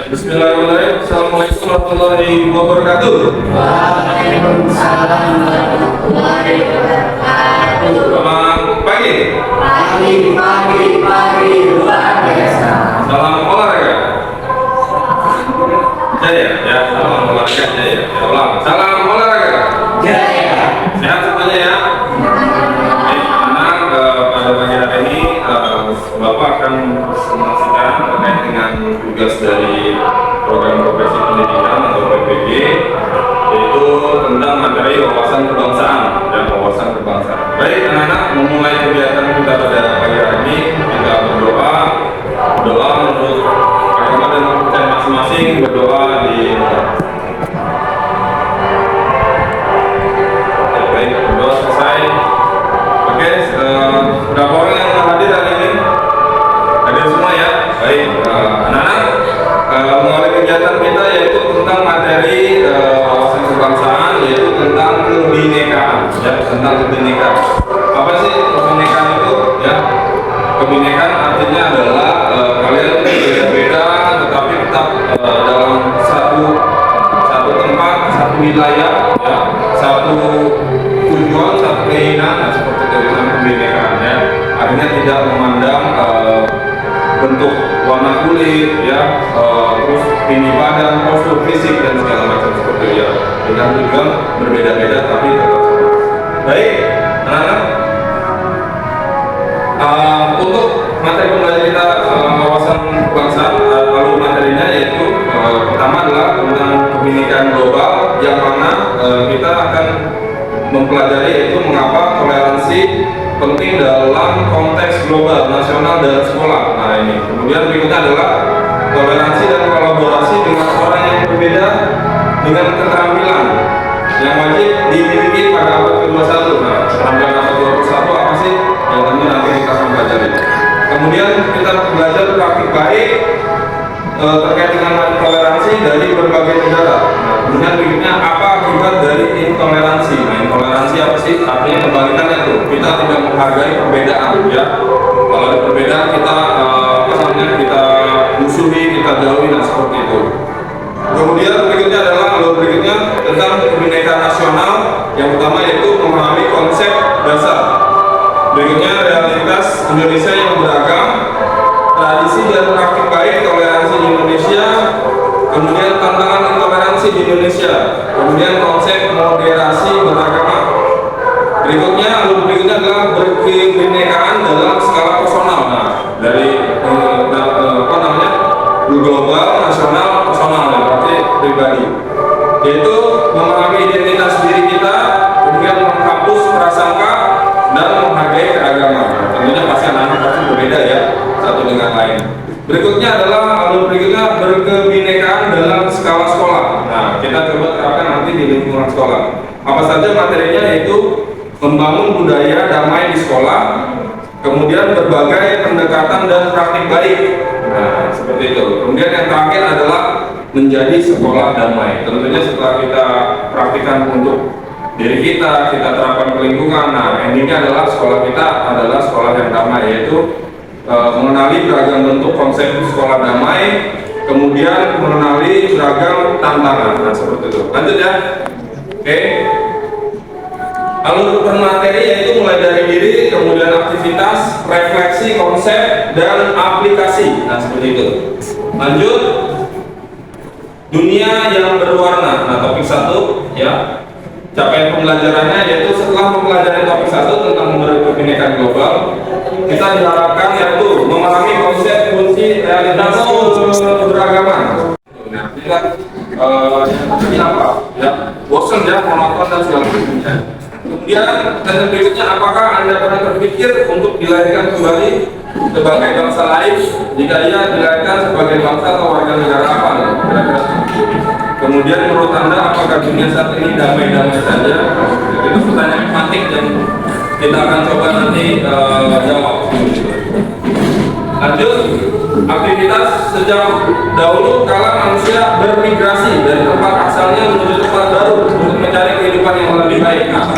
Bismillahirrahmanirrahim. Assalamualaikum warahmatullahi wabarakatuh. Waalaikumsalam warahmatullahi wabarakatuh. Selamat pagi. Pagi luar biasa. Salam olahraga. Jaya, ya. Salam olahraga jaya. Ya, ulang. Salam olahraga. Jaya. Sehat semuanya ya. Baik, anak pada pagi hari ini Bapak akan menyaksikan terkait dengan tugas dari program profesi pendidikan atau PPG, yaitu tentang materi wawasan kebangsaan dan wawasan kebangsaan. Baik anak-anak, memulai kegiatan kita pada pagi hari ini, kita berdoa untuk agama dan kepercayaan masing-masing, berdoa di baik, berdoa selesai. Oke, berapa orang yang hadir hari ini? Hadir semua ya. Baik, anak-anak, mulai kegiatan kita yaitu tentang materi wawasan kebangsaan, yaitu tentang kebinekaan, ya, tentang kebinekaan. Apa sih kebinekaan itu? Ya, kebinekaan artinya adalah kalian berbeda-beda, tetapi tetap dalam satu tempat, satu wilayah, ya, satu tujuan, satu keinginan, nah, seperti itu dengan kebinekaan, ya. Artinya tidak memandang bentuk warna kulit, ya, terus tinggi badan, postur fisik dan segala macam seperti itu, ya. Dengan tujuan berbeda-beda tapi tetap sama. Baik, anak-anak, untuk materi pembelajaran kita wawasan kebangsaan, lalu materinya yaitu pertama adalah tentang kebinekaan global, yang mana kita akan mempelajari yaitu mengapa toleransi penting dalam konteks global, nasional, dan sekolah. Nah ini. Kemudian berikutnya adalah toleransi dan kolaborasi dengan orang yang berbeda dengan keterampilan yang wajib dimiliki pada abad ke-21. Nah, keterampilan abad ke-21 apa sih? Yang tentu nanti kita akan pelajari. Kemudian kita belajar praktik baik terkait dengan toleransi dari berbagai negara. Nah, kemudian berikutnya apa akibat dari intoleransi? Nah, intoleransi apa sih? Artinya kebalikannya tuh, kita tidak menghargai perbedaan, ya. Kalau ada perbedaan kita kita musuhi, kita jauhi, dan seperti itu. Kemudian berikutnya tentang kebinekaan nasional. Yang pertama yaitu memahami konsep dasar. Berikutnya realitas Indonesia yang beragam, tradisi dan praktik baik toleransi di Indonesia, kemudian tantangan intoleransi di Indonesia, kemudian konsep moderasi beragama. Berikutnya adalah berkebinekaan dalam skala personal. Nah, dari global, nasional, personal, dan berarti pribadi, yaitu memahami identitas diri kita, kemudian menghapus prasangka dan menghargai keragaman. Nah, tentunya pasti anak-anak pasti berbeda ya satu dengan lain. Berikutnya adalah berkebinekaan dalam skala sekolah. Nah, kita coba terapkan nanti di lingkungan sekolah. Apa saja materinya, yaitu membangun budaya damai di sekolah, kemudian berbagai pendekatan dan praktik baik. Nah, seperti itu. Kemudian yang terakhir adalah menjadi sekolah damai. Tentunya setelah kita praktikkan untuk diri kita terapkan ke lingkungan. Nah, endingnya adalah sekolah kita adalah sekolah yang damai, yaitu mengenali beragam bentuk konsep sekolah damai, kemudian mengenali beragam tantangan. Nah, seperti itu. Lanjut ya. Oke. Alur materi yaitu mulai dari diri, kemudian aktivitas, refleksi, konsep, dan aplikasi. Nah, seperti itu. Lanjut. Dunia yang berwarna. Nah, topik 1 ya. Capaian pembelajarannya yaitu setelah mempelajari topik 1 tentang kebinekaan global, kita diharapkan yaitu memahami konsep kunci realitas keberagaman. Nah, kita ini apa? Ya, bosan ya, monoton dan segala macamnya. Kemudian dan berikutnya, apakah Anda pernah terpikir untuk dilahirkan kembali sebagai bangsa lain? Jika iya, dilahirkan sebagai bangsa atau warga negara apa? Kira-kira. Kemudian menurut Anda apakah dunia saat ini damai-damai saja? Itu pertanyaan penting dan kita akan coba nanti jawab. Lanjut, aktivitas sejak dahulu kala manusia bermigrasi dari tempat asalnya menuju tempat baru untuk mencari kehidupan yang lebih baik. Nah,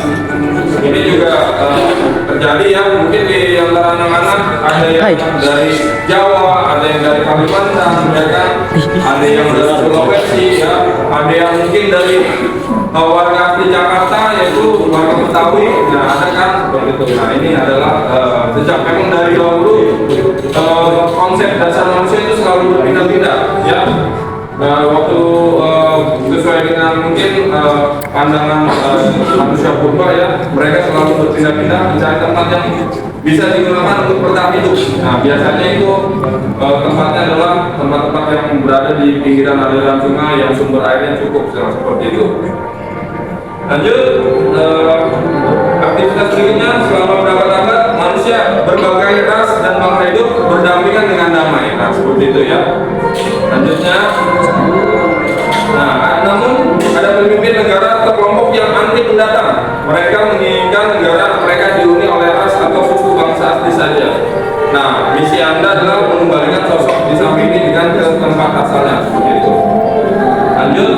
ini juga terjadi ya, mungkin di antara anak-anak ada yang dari Jawa, ada yang dari Kalimantan, ya kan, ada yang dari Sulawesi, ya, ada yang mungkin dari warga asli Jakarta, yaitu warga Betawi. Nah, ada kan begitu. Nah, ini adalah sejak memang dari dahulu konsep dasar manusia itu selalu berpindah-pindah, ya. Waktu sesuai dengan mungkin pandangan manusia purba, ya, mereka selalu berpindah-pindah mencari tempat yang bisa digunakan untuk bertahan hidup. Nah, biasanya itu tempatnya adalah tempat-tempat yang berada di pinggiran aliran sungai yang sumber airnya cukup, seperti itu. Lanjut, aktivitas berikutnya selama berabad-abad manusia berbagai ras dan bangsa hidup berdampingan dengan damai. Nah, seperti itu ya. Lanjutnya, namun ada pemimpin negara atau kelompok yang anti pendatang. Mereka menginginkan negara mereka dihuni oleh ras atau suku bangsa asli saja. Nah, misi Anda adalah mengembalikan sosok di samping ini dengan ke tempat asalnya, seperti itu. Lanjut.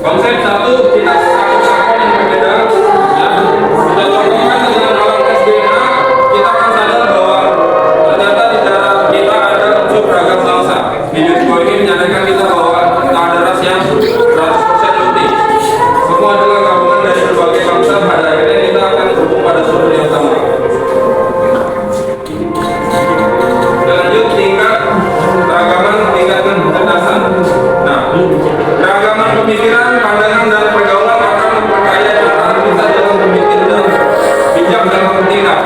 Konsep satu, kita satu sakon yang berbeda. Ya, kita contohkan dengan alat tes DNA, kita akan sadar bahwa ternyata di dalam kita ada unsur beragam bangsa. Video ini menyadarkan kita bahwa tak ada ras yang 100% unik. Semua adalah gabungan dari berbagai bangsa. Pada akhirnya kita akan berhubung pada sumber yang sama. Dan lanjut, tingkat keragaman, tingkat kecerdasan. Nah, keragaman pemikiran, pandangan, dan pergaulan akan memperkaya cara kita dalam berpikir dan bijak dalam bertindak.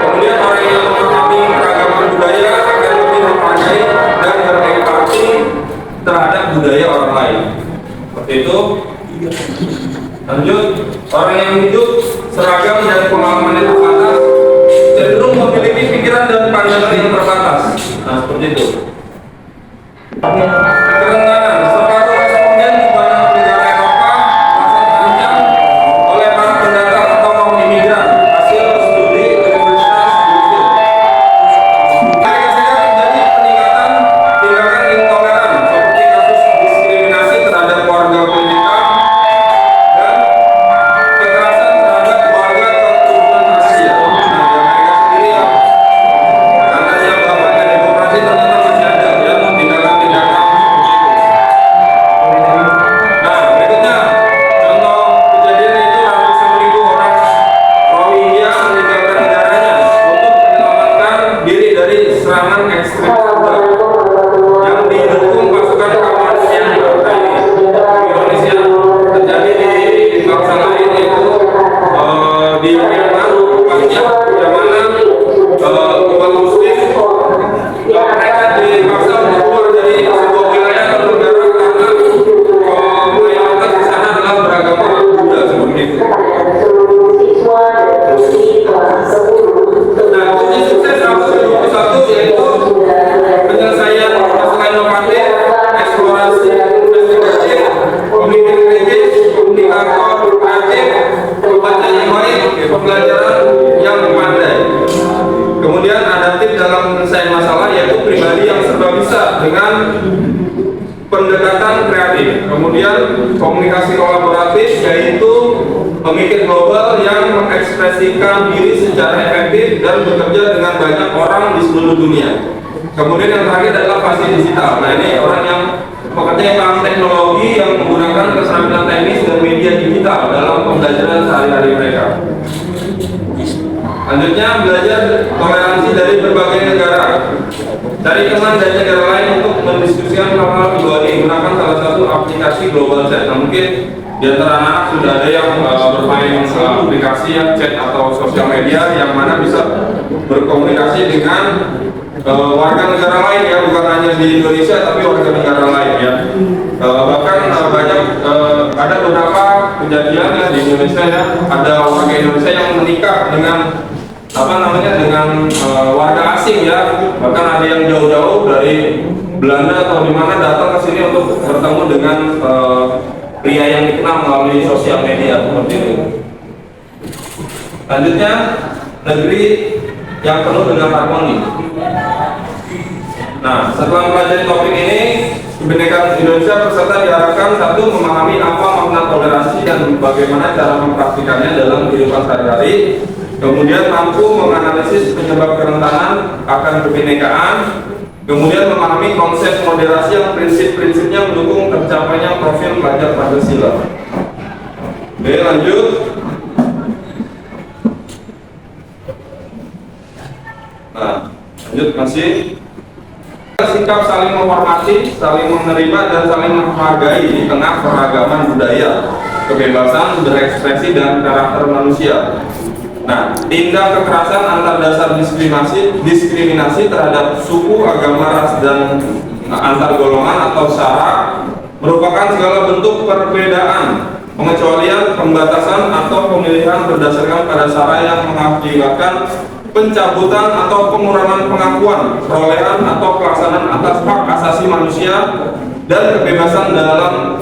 Kemudian orang yang memahami keragaman budaya akan lebih menghargai dan berempati terhadap budaya orang lain. Seperti itu. Lanjut, orang yang hidup seragam dan pengalaman yang terbatas cenderung memiliki pikiran dan pandangan yang terbatas. Nah, seperti itu. Kerengganan, separuh responden di banyak negara Eropa merasa terancam oleh para pendatang atau kaum imigran. Hasil studi Universitas Bristol. Amerika Serikat terjadi peningkatan tindakan intoleran seperti kasus diskriminasi terhadap warga Amerika dan kekerasan terhadap warga keturunan Asia. Nah, di Amerika sendiri ya, katanya bapaknya demokrasi ternyata masih ada ya tindakan-tindakan seperti itu. Nah, berikutnya contoh kejadian itu ratusan ribu orang Rohingya meninggalkan negaranya untuk menyelamatkan diri dari serangan ekstremis yang didukung pasukan keamanan Myanmar. Nah, ini Indonesia terjadi di bangsa lain, yaitu di Myanmar, tepatnya yang mana umat muslim mereka dipaksa untuk keluar dari sebuah wilayah atau negara karena mayoritas di sana adalah beragama Buddha, seperti itu. Nah, kunci sukses tahun 2021 yaitu penyelesaian masalah inovatif, eksplorasi investigatif, pemimpin kritis, komunikator kreatif, pembaca yang baik, pembelajaran yang pandai. Kemudian adaptif dalam menyelesaikan masalah, yaitu pribadi yang serba bisa dengan pendekatan kreatif. Kemudian komunikasi kolaboratif, yaitu pemikir global yang mengekspresikan diri secara efektif dan bekerja dengan banyak orang di seluruh dunia. Kemudian yang terakhir adalah fasih digital. Nah, ini orang yang pekerja yang paham teknologi yang menggunakan keterampilan teknis dan media digital dalam pembelajaran sehari-hari mereka. Lanjutnya, belajar toleransi dari berbagai negara. Cari teman dari negara lain untuk mendiskusikan hal-hal global ini. Gunakan salah satu aplikasi global chat. Nah, mungkin di antara anak sudah ada yang bermain aplikasi ya, chat atau sosial media yang mana bisa berkomunikasi dengan warga negara lain ya, bukan hanya di Indonesia tapi warga negara lain ya. Bahkan banyak ada beberapa kejadian ya di Indonesia ya, ada warga Indonesia yang menikah dengan dengan warga asing ya, bahkan ada yang jauh-jauh dari Belanda atau di mana datang ke sini untuk bertemu dengan pria yang dikenal melalui sosial media seperti itu. Lanjutnya, negeri yang penuh dengan harmoni. Nah, setelah mempelajari topik ini, kebinekaan Indonesia peserta diharapkan satu, memahami apa makna toleransi dan bagaimana cara mempraktikannya dalam kehidupan sehari-hari. Kemudian mampu menganalisis penyebab kerentanan akan kebinekaan. Kemudian memahami konsep moderasi yang prinsip-prinsipnya mendukung tercapainya profil pelajar Pancasila. Oke, lanjut. Nah, lanjut masih. Sikap saling menghormati, saling menerima, dan saling menghargai di tengah keragaman budaya, kebebasan berekspresi, dan karakter manusia. Nah, tindak kekerasan antar dasar diskriminasi terhadap suku, agama, ras, dan antar golongan atau sara merupakan segala bentuk perbedaan, pengecualian, pembatasan, atau pemilihan berdasarkan pada sara yang mengakibatkan pencabutan atau pengurangan pengakuan, perolehan, atau pelaksanaan atas hak asasi manusia dan kebebasan dalam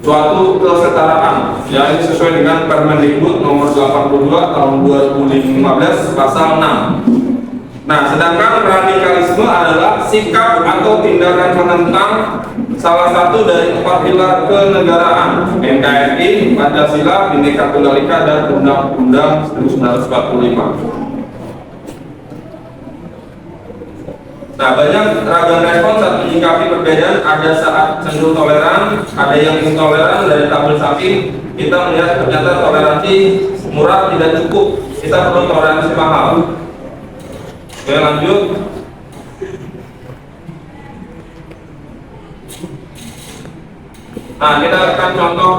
suatu kesetaraan, yang sesuai dengan Permendikbud nomor 82 tahun 2015 pasal 6. Nah, sedangkan radikalisme adalah sikap atau tindakan menentang salah satu dari 4 pilar kenegaraan, NKRI, Pancasila, Bhinneka Tunggal Ika, dan Undang-Undang 1945. Nah, banyak ragam respon saat menyikapi perbedaan. Ada saat cenderung toleran, ada yang intoleran. Dari tabel samping kita melihat ternyata toleransi murah tidak cukup, kita perlu toleransi mahal. Oke, lanjut. Nah, kita akan contoh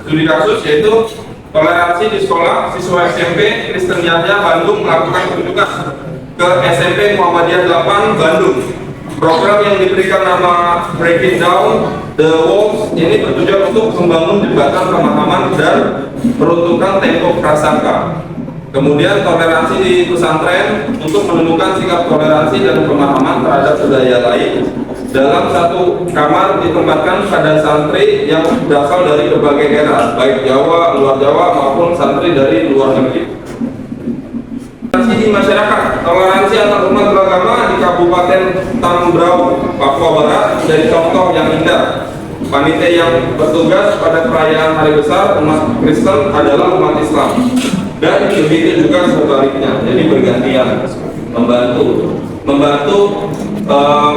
studi kasus, yaitu toleransi di sekolah. Siswa SMP Kristen Yahya Bandung melakukan kunjungan ke SMP Muhammadiyah 8 Bandung. Program yang diberikan nama Breaking Down the Walls ini bertujuan untuk membangun jembatan pemahaman dan peruntukan tembok prasangka. Kemudian toleransi di pesantren untuk menentukan sikap toleransi dan pemahaman terhadap budaya lain. Dalam satu kamar ditempatkan pada santri yang berasal dari berbagai daerah, baik Jawa, luar Jawa, maupun santri dari luar negeri. Di masyarakat, toleransi antar umat beragama di Kabupaten Tambrau, Papua Barat menjadi contoh yang indah. Panitia yang bertugas pada perayaan hari besar umat Kristen adalah umat Islam, dan begitu juga sebaliknya. Jadi bergantian membantu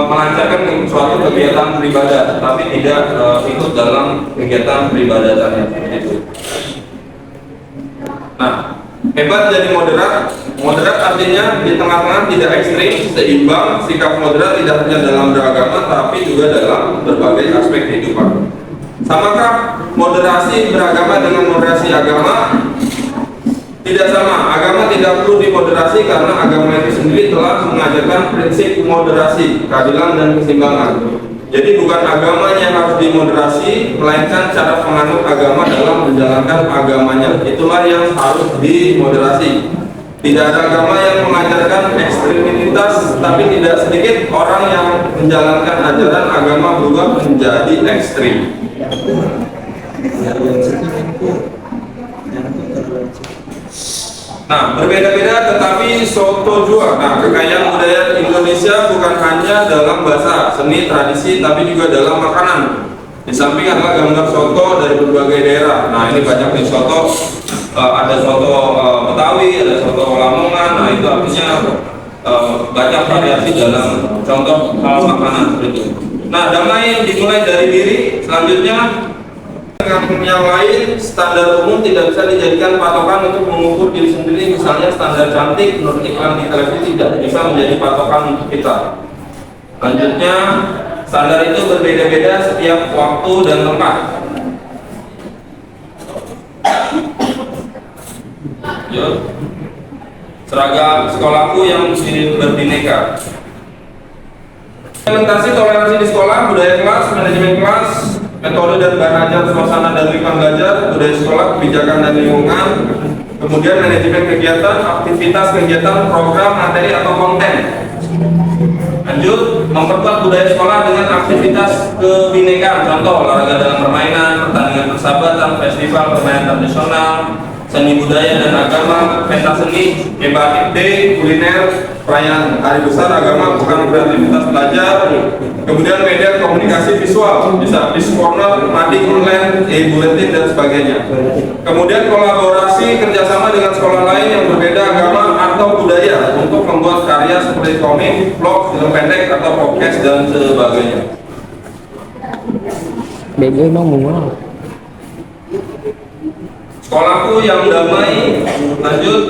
melancarkan suatu kegiatan beribadah, tapi tidak ikut dalam kegiatan peribadatannya. Nah, hebat jadi moderat. Moderat artinya di tengah-tengah, tidak ekstrim, seimbang. Sikap moderat tidak hanya dalam beragama, tapi juga dalam berbagai aspek kehidupan. Samakah moderasi beragama dengan moderasi agama? Tidak sama. Agama tidak perlu dimoderasi karena agama itu sendiri telah mengajarkan prinsip moderasi, keadilan, dan keseimbangan. Jadi bukan agamanya yang harus dimoderasi, melainkan cara penganut agama dalam menjalankan agamanya, itulah yang harus dimoderasi. Tidak ada agama yang mengajarkan ekstremitas, tapi tidak sedikit orang yang menjalankan ajaran agama berubah menjadi ekstrim. Nah, berbeda-beda tetapi soto jua. Nah, kekayaan budaya Indonesia bukan hanya dalam bahasa, seni, tradisi, tapi juga dalam makanan. Di samping adalah gambar soto dari berbagai daerah. Nah, ini banyak nih soto. Ada soto Betawi, ada soto Lamongan. Nah, itu artinya banyak variasi dalam contoh makanan seperti itu. Nah, damai dimulai dari diri. Selanjutnya, yang lain, standar umum tidak bisa dijadikan patokan untuk mengukur diri sendiri. Misalnya standar cantik menurut iklan di televisi tidak bisa menjadi patokan untuk kita. Selanjutnya, standar itu berbeda-beda setiap waktu dan tempat. Seragam sekolahku yang berbineka. Implementasi toleransi di sekolah, budaya kelas, manajemen kelas, metode dan bahan ajar, suasana dan lingkungan belajar, budaya sekolah, kebijakan dan lingkungan, kemudian manajemen kegiatan, aktivitas kegiatan, program, materi atau konten. Lanjut, memperkuat budaya sekolah dengan aktivitas kebinekaan, contoh olahraga dalam permainan, pertandingan persahabatan, festival permainan tradisional, seni budaya dan agama, pentas seni, hepatit D, kuliner, perayaan hari besar agama, bukan kreativitas belajar, kemudian media komunikasi visual, bisa corner, mading online, e-bulletin dan sebagainya. Kemudian kolaborasi kerjasama dengan sekolah lain yang berbeda agama atau budaya untuk membuat karya seperti komik, vlog, film pendek atau podcast dan sebagainya. Bego emang mau. Sekolahku yang damai, lanjut.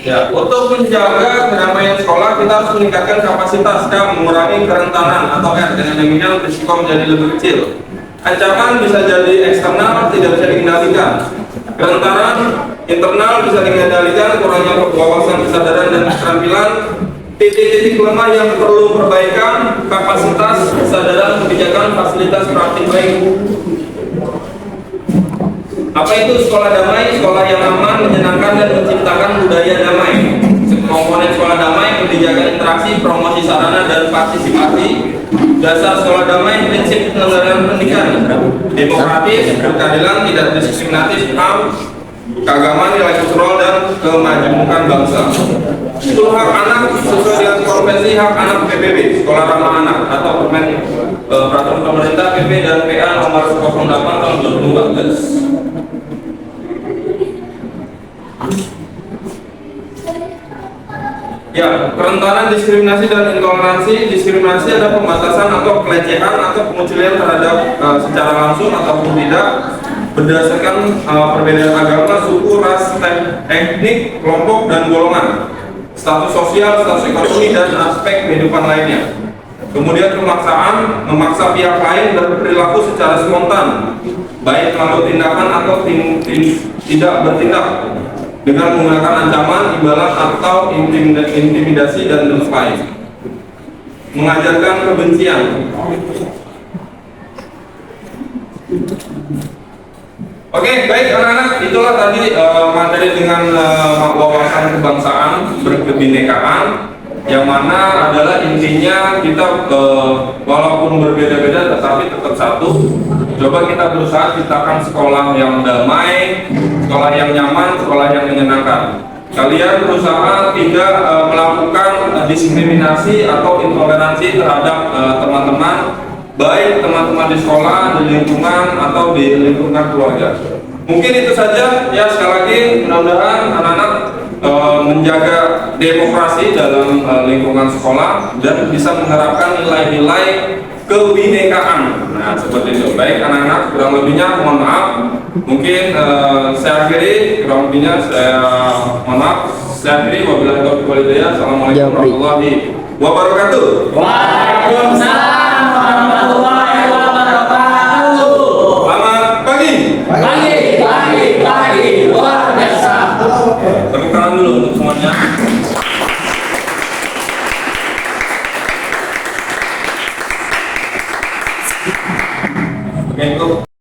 Ya, untuk menjaga kedamaian sekolah kita harus meningkatkan kapasitas dan mengurangi kerentanan atau dengan demikian risiko menjadi lebih kecil. Ancaman bisa jadi eksternal, tidak bisa dikendalikan. Kerentanan internal bisa dikendalikan, kurangnya wawasan, kesadaran dan keterampilan. Titik-titik lemah yang perlu perbaikan, kapasitas, kesadaran, kebijakan, fasilitas praktik baik. Apa itu sekolah damai? Sekolah yang aman, menyenangkan dan menciptakan budaya damai. Komponen sekolah damai, kebijakan interaksi, promosi sarana dan partisipasi. Dasar sekolah damai, prinsip penyelenggaraan pendidikan, demokratis, berkeadilan, tidak diskriminatif, HAM, keagamaan, nilai kultural dan kemajemukan bangsa. Itu hak anak sesuai dengan konvensi hak anak PBB, sekolah ramah anak atau peraturan pemerintah PP dan PA nomor 08 tahun 2014. Ya, kerentanan diskriminasi dan intoleransi. Diskriminasi ada pembatasan atau pelecehan atau pengucilan terhadap secara langsung ataupun tidak berdasarkan perbedaan agama, suku, ras, etnik, kelompok dan golongan, status sosial, status ekonomi dan aspek kehidupan lainnya. Kemudian pemaksaan, memaksa pihak lain berperilaku secara spontan, baik melalui tindakan atau tidak bertindak dengan menggunakan ancaman, imbalan atau intimidasi dan lain. Mengajarkan kebencian. Oke, baik anak-anak, itulah tadi materi dengan wawasan kebangsaan berkebinekaan, yang mana adalah intinya kita walaupun berbeda-beda tetapi tetap satu. Coba kita berusaha ciptakan sekolah yang damai, sekolah yang nyaman, sekolah yang menyenangkan. Kalian berusaha tidak melakukan diskriminasi atau intoleransi terhadap teman-teman, baik teman-teman di sekolah, di lingkungan atau di lingkungan keluarga. Mungkin itu saja ya. Sekali lagi mudah-mudahan anak-anak menjaga demokrasi dalam lingkungan sekolah dan bisa menerapkan nilai-nilai kebinekaan. Nah, seperti itu. Baik anak-anak, kurang lebihnya mohon maaf. Mungkin saya akhiri, kurang lebihnya saya mohon maaf. Saya akhiri, wabillahi taufiq wal hidayah. Assalamualaikum warahmatullahi wabarakatuh. Waalaikumsalam warahmatullahi wabarakatuh. Selamat pagi. Pagi, luar biasa. Tepuk tangan dulu untuk semuanya. Oke, itu.